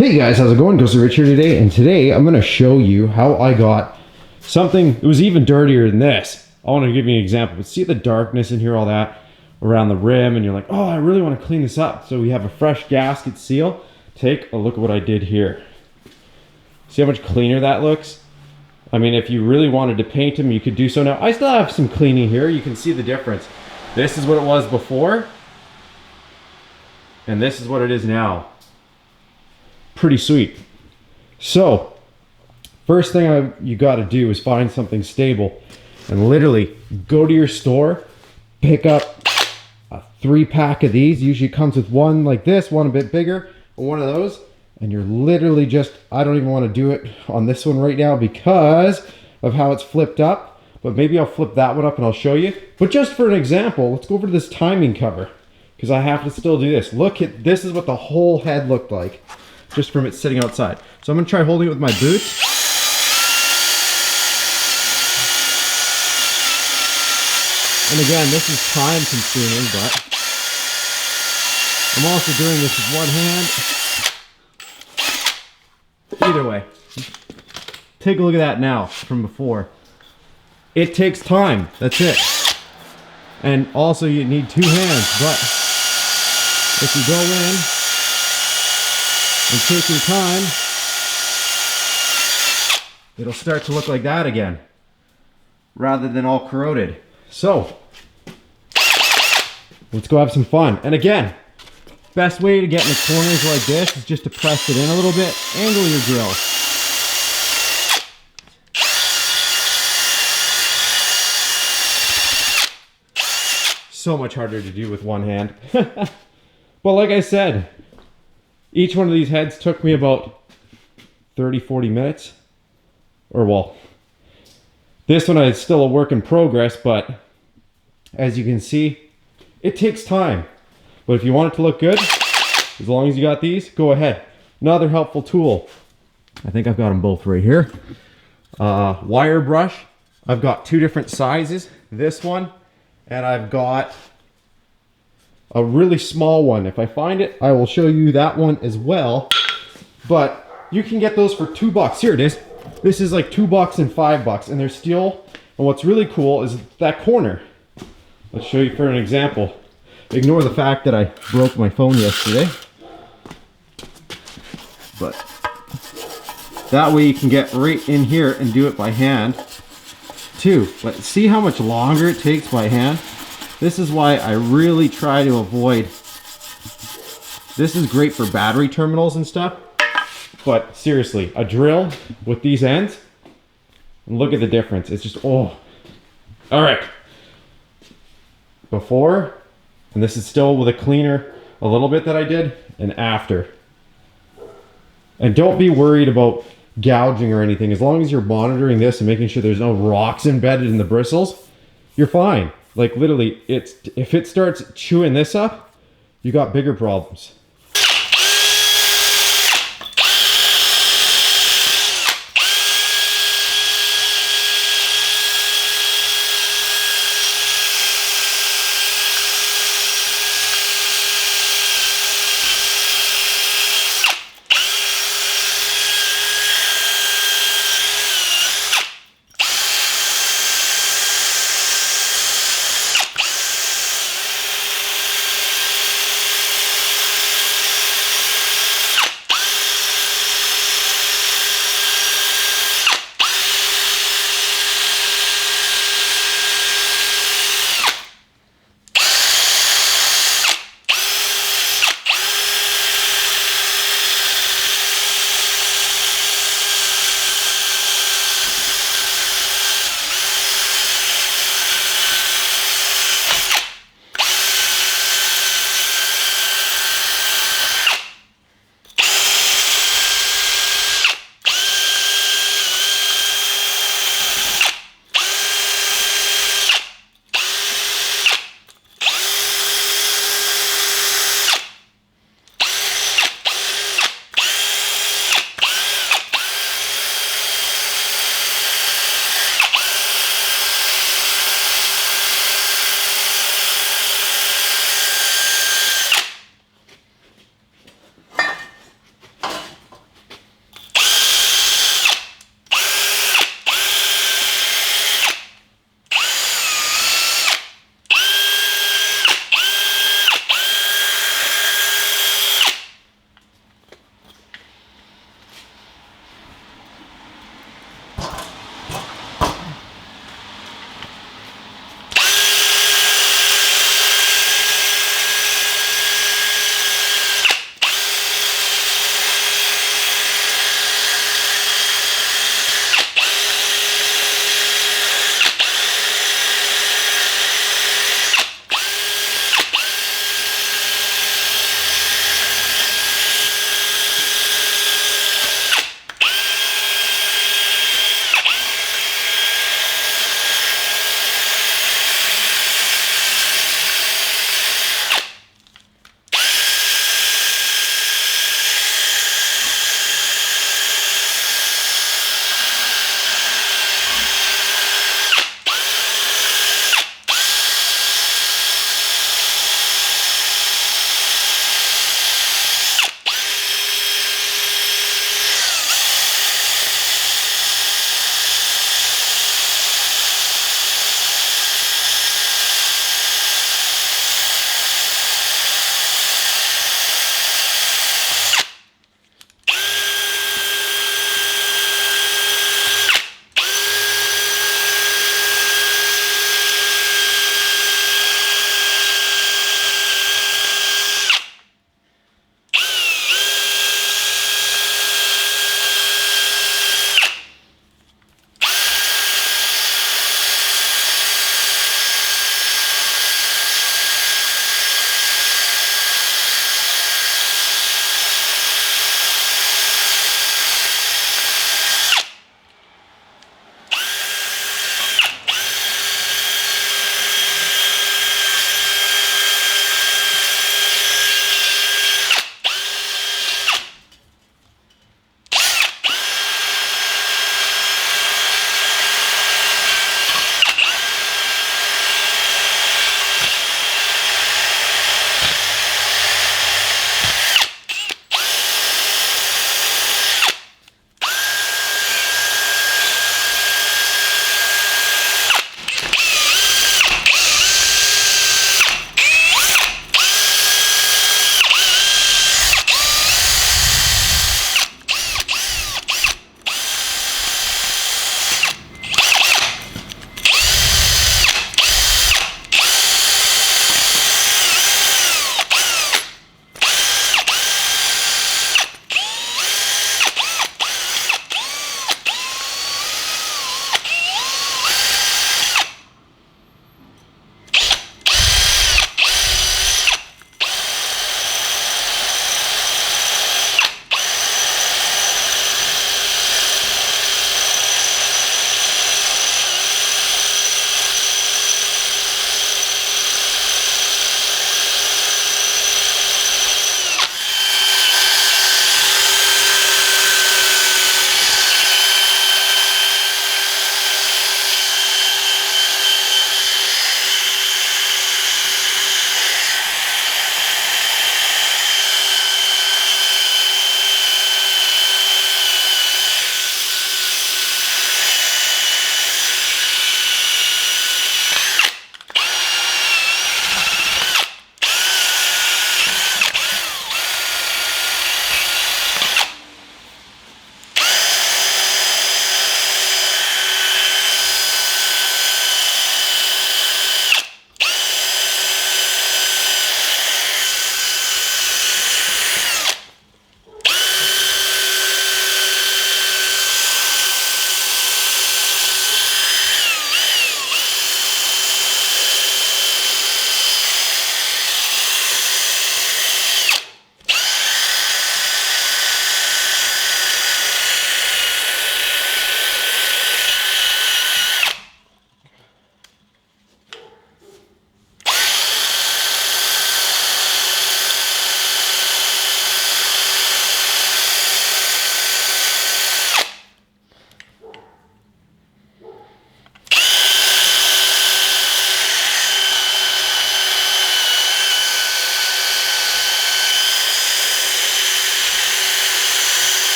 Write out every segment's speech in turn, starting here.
Hey guys, how's it going? Ghost Rich here today, and today I'm going to show you how I got something that was even dirtier than this. I want to give you an example, but see the darkness in here, all that around the rim, and you're like, oh, I really want to clean this up. So we have a fresh gasket seal. Take a look at what I did here. See how much cleaner that looks? I mean, if you really wanted to paint them, you could do so now. I still have some cleaning here. You can see the difference. This is what it was before, and this is what it is now. Pretty sweet. So first thing you got to do is find something stable and literally go to your store, pick up a 3-pack of these. Usually comes with one like this, one a bit bigger, and one of those, and you're literally just, I don't even want to do it on this one right now because of how it's flipped up, but maybe I'll flip that one up and I'll show you. But just for an example, let's go over to this timing cover because I have to still do this. Look at this, is what the whole head looked like just from it sitting outside. So I'm gonna try holding it with my boots. And again, this is time consuming, but I'm also doing this with one hand. Either way, take a look at that now from before. It takes time, that's it. And also you need 2 hands, but if you go in and take your time, it'll start to look like that again, rather than all corroded. So, let's go have some fun. And again, best way to get in the corners like this is just to press it in a little bit, angle your drill. So much harder to do with one hand. But like I said, each one of these heads took me about 30-40 minutes. Or well, this one is still a work in progress, but as you can see, it takes time. But if you want it to look good, as long as you got these, go ahead. Another helpful tool, I think I've got them both right here. Wire brush. I've got 2 different sizes. This one, and I've got a really small one. If I find it, I will show you that one as well. But you can get those for $2. Here it is. This is like $2 and $5, and they're steel. And what's really cool is that corner. Let's show you for an example. Ignore the fact that I broke my phone yesterday. But that way you can get right in here and do it by hand too. But see how much longer it takes by hand? This is why I really try to avoid. This is great for battery terminals and stuff. But seriously, a drill with these ends, and look at the difference. It's just, oh. All right. Before, and this is still with a cleaner, a little bit that I did, and after. And don't be worried about gouging or anything. As long as you're monitoring this and making sure there's no rocks embedded in the bristles, you're fine. Like literally, if it starts chewing this up, you got bigger problems.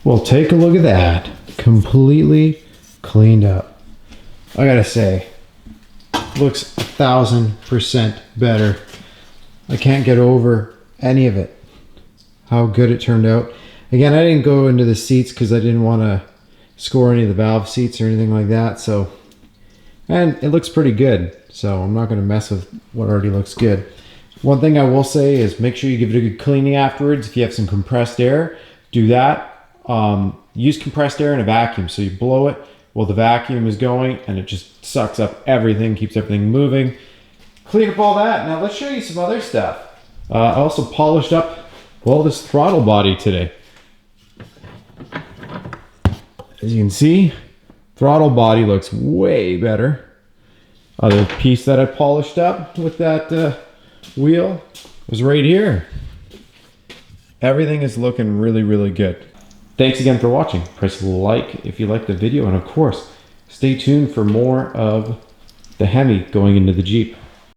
Well, take a look at that. Completely cleaned up. I gotta say, looks 1000% better. I can't get over any of it. How good it turned out. Again, I didn't go into the seats because I didn't want to score any of the valve seats or anything like that. So, and it looks pretty good. So I'm not going to mess with what already looks good. One thing I will say is make sure you give it a good cleaning afterwards. If you have some compressed air, do that. Use compressed air in a vacuum. So you blow it while the vacuum is going and it just sucks up everything, keeps everything moving. Clean up all that. Now let's show you some other stuff. I also polished up, well, this throttle body today. As you can see, throttle body looks way better. Other piece that I polished up with that wheel was right here. Everything is looking really, really good. Thanks again for watching. Press like if you liked the video, and of course, stay tuned for more of the Hemi going into the Jeep.